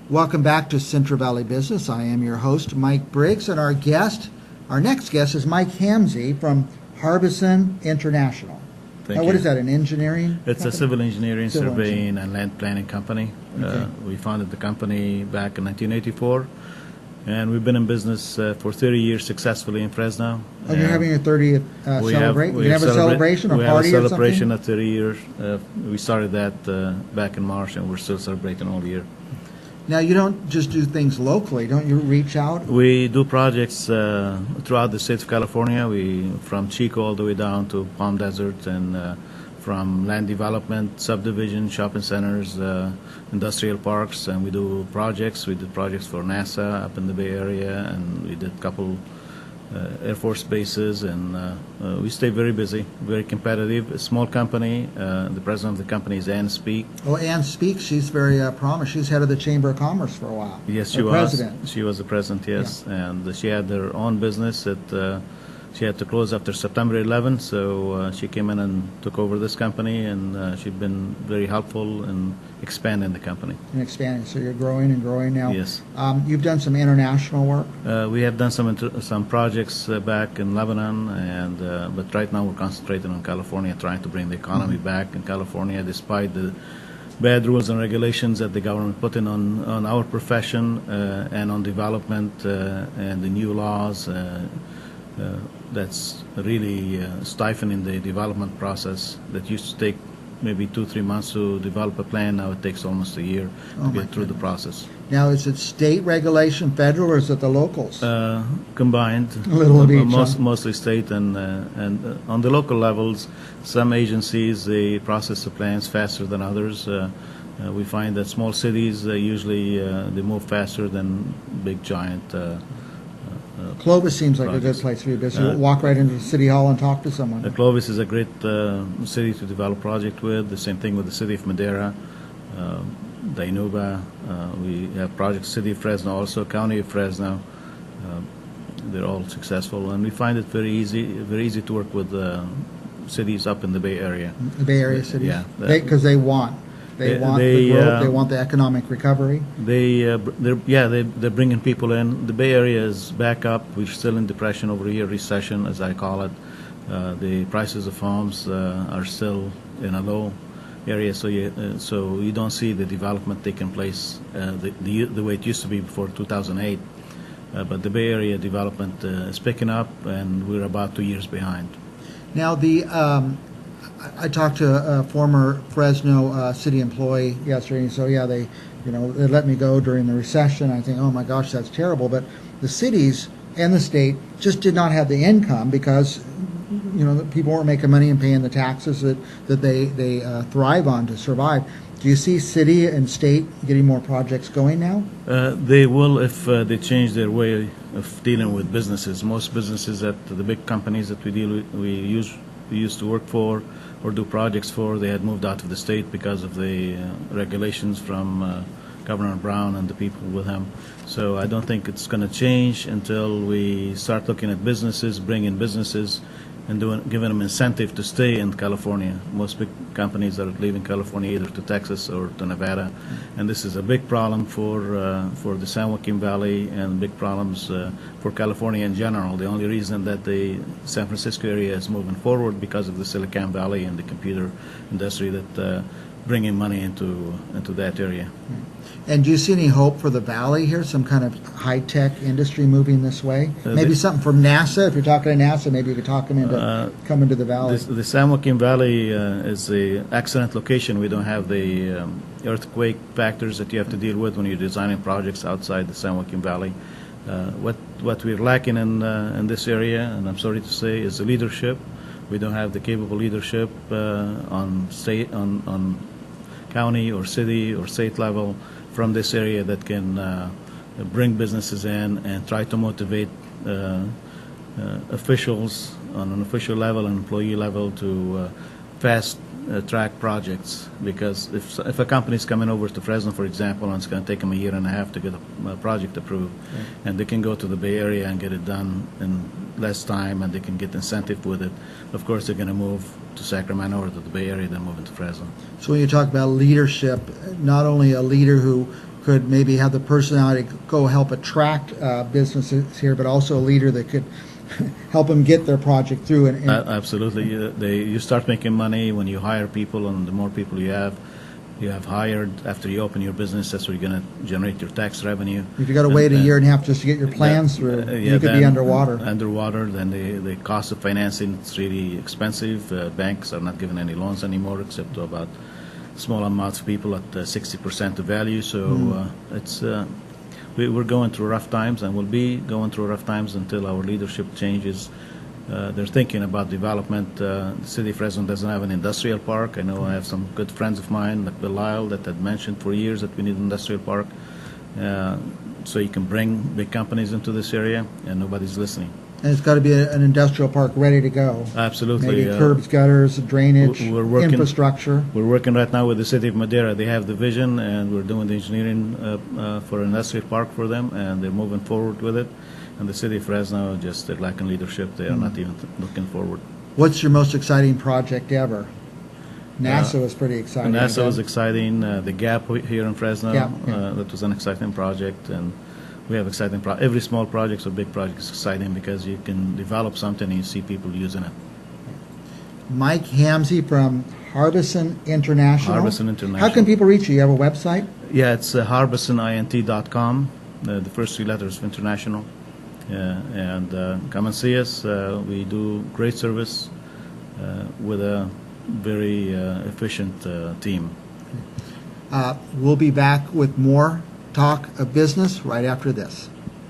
Welcome back to Central Valley Business. I am your host, Mike Briggs, and our next guest is Mike Hamzy from Harbison International. Thank Now, you. what is that, an engineering It's company? a civil engineering, Civil surveying, and land planning company. Okay. We founded the company back in 1984, and we've been in business for 30 years successfully in Fresno. Oh, you're having your 30th celebration? You have a celebration or we party have or a celebration something? at 30 years. We started that back in March, and we're still celebrating all year. Now, you don't just do things locally. Don't you reach out? We do projects throughout the state of California. From Chico all the way down to Palm Desert, and from land development, subdivision, shopping centers, industrial parks, and we do projects. We did projects for NASA up in the Bay Area, and we did a couple Air Force bases, and we stay very busy, very competitive. A small company. The president of the company is Ann Speak. Oh, Ann Speaks. She's very promised. She's head of the Chamber of Commerce for a while. Yes, she Or was. president. She was the president, yes. And she had her own business that she had to close after September 11th, so she came in and took over this company, and she's been very helpful in expanding the company. And expanding. So you're growing and growing now. Yes. You've done some international work. We have done some projects back in Lebanon, and but right now we're concentrating on California, trying to bring the economy back in California, despite the bad rules and regulations that the government put in on our profession and on development and the new laws. That's really stifling the development process that used to take maybe 2-3 months to develop a plan. Now it takes almost a year to get through the process. Now, is it state regulation, federal, or is it the locals? Combined, A little of each, mostly state, and on the local levels, some agencies they process the plans faster than others. We find that small cities usually they move faster than big giant. Clovis seems like projects. a good place for you because you walk right into the city hall and talk to someone. Clovis is a great city to develop project with. The same thing with the city of Madera, Dainuba. We have projects, city of Fresno, also county of Fresno. They're all successful, and we find it very easy to work with cities up in the Bay Area. The Bay Area cities? Yeah. Because they want the growth, they want the economic recovery. They're bringing people in. The Bay Area is back up. We're still in depression over here, recession as I call it. The prices of homes are still in a low area, so you don't see the development taking place the way it used to be before 2008. But the Bay Area development is picking up, and we're about 2 years behind. Now, I talked to a former Fresno city employee yesterday, and so they let me go during the recession. I think, oh my gosh, that's terrible. But the cities and the state just did not have the income because people weren't making money and paying the taxes that they thrive on to survive. Do you see city and state getting more projects going now? They will if they change their way of dealing with businesses. Most businesses the big companies that we used to work for or do projects for, they had moved out of the state because of the regulations from Governor Brown and the people with him. So I don't think it's going to change until we start looking at businesses, bringing businesses, and giving them incentive to stay in California. Most big companies are leaving California either to Texas or to Nevada, and this is a big problem for the San Joaquin Valley and big problems for California in general. The only reason that the San Francisco area is moving forward because of the Silicon Valley and the computer industry that bringing money into that area. And do you see any hope for the valley here? Some kind of high-tech industry moving this way? Maybe something from NASA. If you're talking to NASA, maybe you could talk them into coming to the valley. The San Joaquin Valley is an excellent location. We don't have the earthquake factors that you have to deal with when you're designing projects outside the San Joaquin Valley. What we're lacking in this area, and I'm sorry to say, is the leadership. We don't have the capable leadership on county or city or state level from this area that can bring businesses in and try to motivate officials on an official level and employee level to fast track projects. Because if a company is coming over to Fresno, for example, and it's going to take them a year and a half to get a project approved, and they can go to the Bay Area and get it done in less time, and they can get incentive with it, of course they're going to move to Sacramento or to the Bay Area, then move into Fresno. So when you talk about leadership, not only a leader who could maybe have the personality to go help attract businesses here, but also a leader that could help them get their project through. And Absolutely. You start making money when you hire people, and the more people you have hired after you open your business, that's where you're going to generate your tax revenue. if you got to wait a year and a half just to get your plans through, you could be underwater. Underwater, then the cost of financing, it's really expensive. Banks are not giving any loans anymore, except to about small amounts of people at 60% of value. So we're going through rough times, and we'll be going through rough times until our leadership changes. They're thinking about development. The city of Fresno doesn't have an industrial park. I know I have some good friends of mine, like Bill Lyle, that had mentioned for years that we need an industrial park, so you can bring big companies into this area, and nobody's listening. And it's got to be an industrial park ready to go. Absolutely. Maybe curbs, gutters, drainage, infrastructure. We're working right now with the city of Madera. They have the vision, and we're doing the engineering for an industrial park for them, and they're moving forward with it. And the city of Fresno, just they're lacking leadership. They are not even looking forward. What's your most exciting project ever? NASA was pretty exciting. NASA was exciting. The Gap here in Fresno, that was an exciting project. And we have exciting every small project or big project is exciting because you can develop something and you see people using it. Mike Hamzy from Harbison International. Harbison International. How can people reach you? You have a website? Yeah, it's harbisonint.com. The first three letters of international. And come and see us. We do great service with a very efficient team. We'll be back with more talk of business right after this.